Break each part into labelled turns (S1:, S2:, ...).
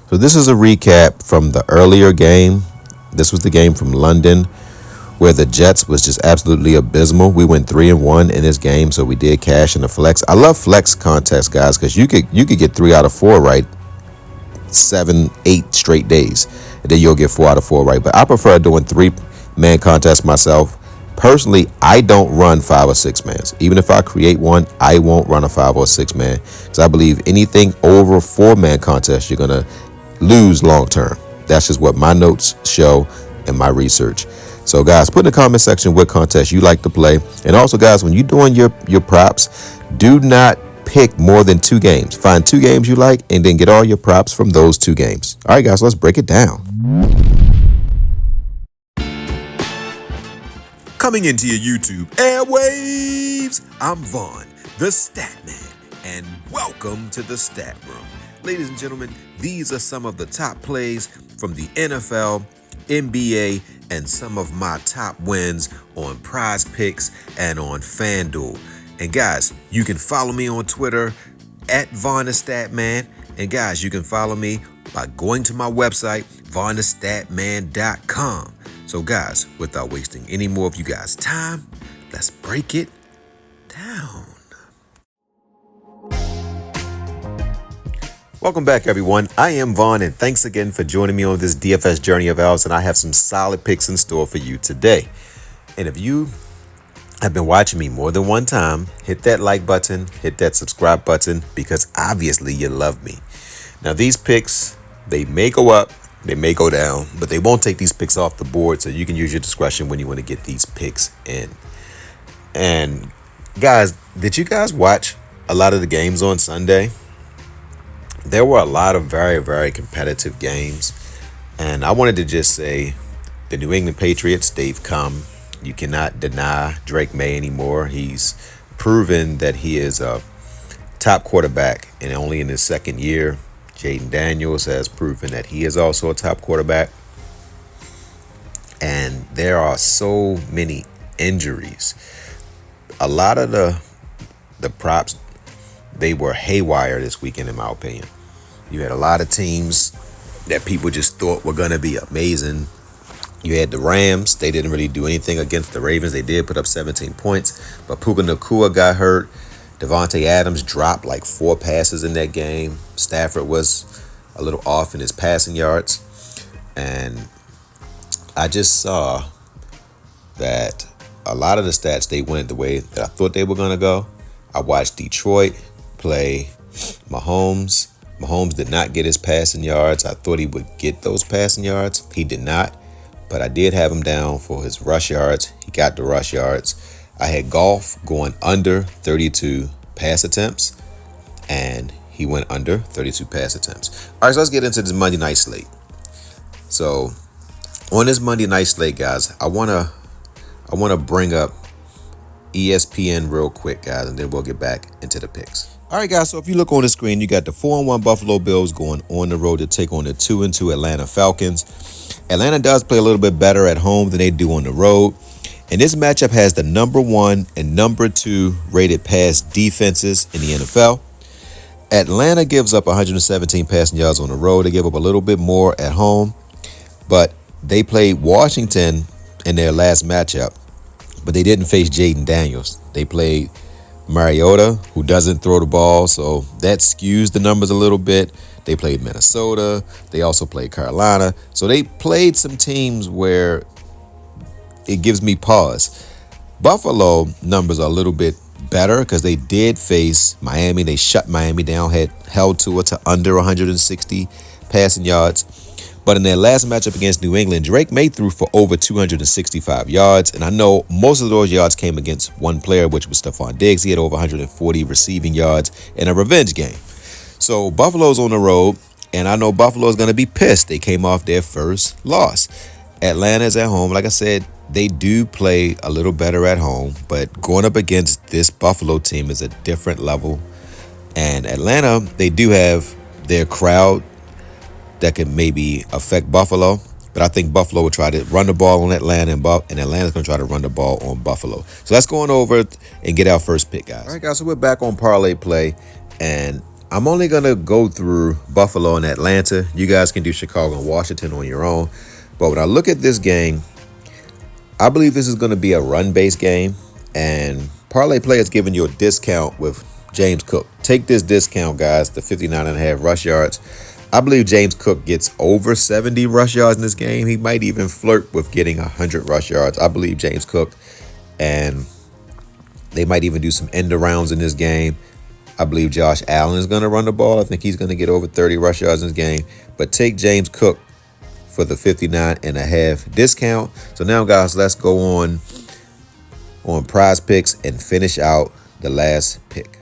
S1: So this is a recap from the earlier game. This was the game from London where the Jets was just absolutely abysmal. We went 3-1 in this game, so we did cash in the flex. I love flex contests, guys, because you could get 3 out of 4 right 7, 8 straight days, and then you'll get 4 out of 4 right. But I prefer doing 3-man contests myself. Personally, I don't run 5 or 6 mans. Even if I create one, I won't run a 5 or 6 man because I believe anything over 4-man contest, you're gonna lose long term. That's just what my notes show and my research. So guys, put in the comment section what contest you like to play. And also guys, when you're doing your props, do not pick more than 2 games. Find 2 games you like and then get all your props from those 2 games. All right guys, let's break it down.
S2: Coming into your YouTube airwaves, I'm Vaughn, the Statman, and welcome to the Stat Room. Ladies and gentlemen, these are some of the top plays from the NFL, NBA, and some of my top wins on Prizepicks and on FanDuel. And guys, you can follow me on Twitter at VonnTheStatman. And guys, you can follow me by going to my website, vonnthestatman.com. So guys, without wasting any more of you guys' time, let's break it down.
S1: Welcome back, everyone. I am Vaughn, and thanks again for joining me on this DFS journey of ours, and I have some solid picks in store for you today. And if you have been watching me more than one time, hit that like button, hit that subscribe button, because obviously you love me. Now, these picks, they may go up, they may go down, but they won't take these picks off the board, so you can use your discretion when you want to get these picks in. And guys, did you guys watch a lot of the games on Sunday? There were a lot of very, very competitive games. And I wanted to just say the New England Patriots, they've come. You cannot deny Drake May anymore. He's proven that he is a top quarterback, and only in his second year. Jaden Daniels has proven that he is also a top quarterback. And there are so many injuries. A lot of the props, they were haywire this weekend, in my opinion. You had a lot of teams that people just thought were going to be amazing. You had the Rams. They didn't really do anything against the Ravens. They did put up 17 points, but Puka Nacua got hurt. Devontae Adams dropped like 4 passes in that game. Stafford was a little off in his passing yards. And I just saw that a lot of the stats, they went the way that I thought they were going to go. I watched Detroit play Mahomes. Mahomes did not get his passing yards. I thought he would get those passing yards. He did not, but I did have him down for his rush yards. He got the rush yards. I had Goff going under 32 pass attempts, and he went under 32 pass attempts. All right, so let's get into this Monday night slate. So on this Monday night slate, guys, I wanna bring up ESPN real quick, guys, and then we'll get back into the picks. All right, guys, so if you look on the screen, you got the 4-1 Buffalo Bills going on the road to take on the 2-2 Atlanta Falcons. Atlanta does play a little bit better at home than they do on the road. And this matchup has the number 1 and number 2 rated pass defenses in the NFL. Atlanta gives up 117 passing yards on the road. They give up a little bit more at home, but they played Washington in their last matchup, but they didn't face Jaden Daniels. They played Mariota, who doesn't throw the ball, so that skews the numbers a little bit. They played Minnesota. They also played Carolina. So they played some teams where it gives me pause. Buffalo numbers are a little bit better because they did face Miami. They shut Miami down, had held Tua to under 160 passing yards. But in their last matchup against New England, Drake May threw for over 265 yards. And I know most of those yards came against one player, which was Stephon Diggs. He had over 140 receiving yards in a revenge game. So Buffalo's on the road, and I know Buffalo's going to be pissed. They came off their first loss. Atlanta's at home. Like I said, they do play a little better at home, but going up against this Buffalo team is a different level. And Atlanta, they do have their crowd that could maybe affect Buffalo, but I think Buffalo will try to run the ball on Atlanta, and Atlanta's going to try to run the ball on Buffalo. So let's go on over and get our first pick, guys. All right, guys, so we're back on parlay play, and I'm only going to go through Buffalo and Atlanta. You guys can do Chicago and Washington on your own. But when I look at this game, I believe this is going to be a run-based game. And Parlay Players giving you a discount with James Cook. Take this discount, guys, the 59.5 rush yards. I believe James Cook gets over 70 rush yards in this game. He might even flirt with getting 100 rush yards. I believe James Cook. And they might even do some end arounds in this game. I believe Josh Allen is going to run the ball. I think he's going to get over 30 rush yards in this game. But take James Cook for the 59.5 discount. So now, guys, let's go on Prize Picks and finish out the last pick.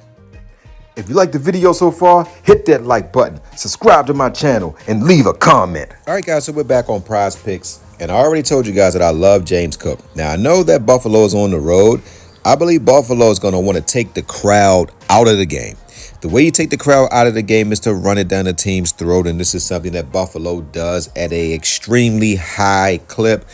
S3: If you like the video so far, hit that like button, subscribe to my channel, and leave a comment.
S1: All right, guys, so we're back on Prize Picks. And I already told you guys that I love James Cook. Now, I know that Buffalo is on the road. I believe Buffalo is going to want to take the crowd out of the game. The way you take the crowd out of the game is to run it down the team's throat, and this is something that Buffalo does at an extremely high clip.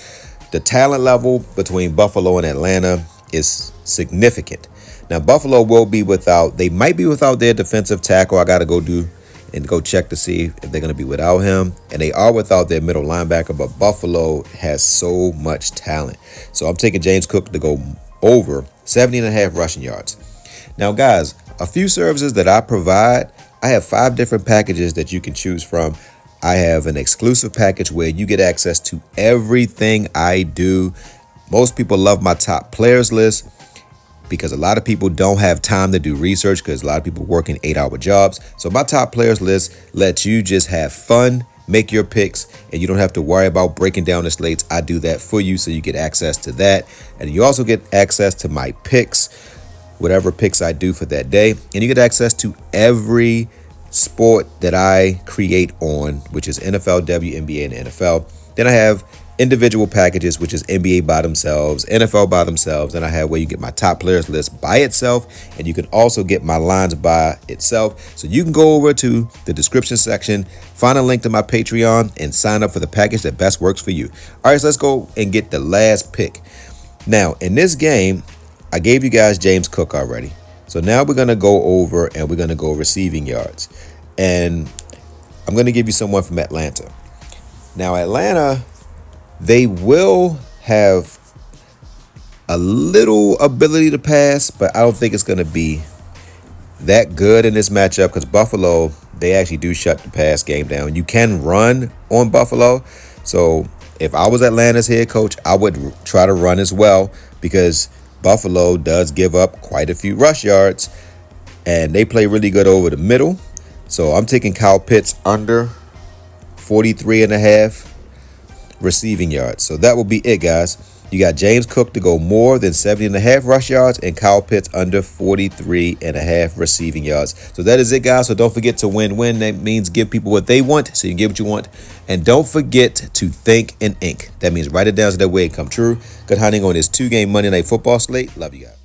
S1: The talent level between Buffalo and Atlanta is significant. Now, Buffalo will be without, they might be without their defensive tackle. I got to go check to see if they're going to be without him. And they are without their middle linebacker, but Buffalo has so much talent. So I'm taking James Cook to go over 70.5 rushing yards. Now, guys, a few services that I provide, I have 5 different packages that you can choose from. I have an exclusive package where you get access to everything I do. Most people love my top players list because a lot of people don't have time to do research because a lot of people work in 8-hour jobs. So my top players list lets you just have fun, make your picks, and you don't have to worry about breaking down the slates. I do that for you, so you get access to that. And you also get access to my picks, whatever picks I do for that day. And you get access to every sport that I create on, which is NFL, WNBA, and NFL. Then I have individual packages, which is NBA by themselves, NFL by themselves. Then I have where you get my top players list by itself, and you can also get my lines by itself. So you can go over to the description section, find a link to my Patreon, and sign up for the package that best works for you. All right, so let's go and get the last pick. Now, in this game, I gave you guys James Cook already. So now we're going to go over and we're going to go receiving yards. And I'm going to give you someone from Atlanta. Now, Atlanta, they will have a little ability to pass, but I don't think it's going to be that good in this matchup because Buffalo, they actually do shut the pass game down. You can run on Buffalo. So if I was Atlanta's head coach, I would try to run as well because Buffalo does give up quite a few rush yards and they play really good over the middle. So I'm taking Kyle Pitts under 43.5 receiving yards. So that will be it, guys. You got James Cook to go more than 70.5 rush yards and Kyle Pitts under 43.5 receiving yards. So that is it, guys. So don't forget to win-win. That means give people what they want so you can get what you want. And don't forget to think and ink. That means write it down so that way it come true. Good hunting on this 2-game Monday Night Football slate. Love you guys.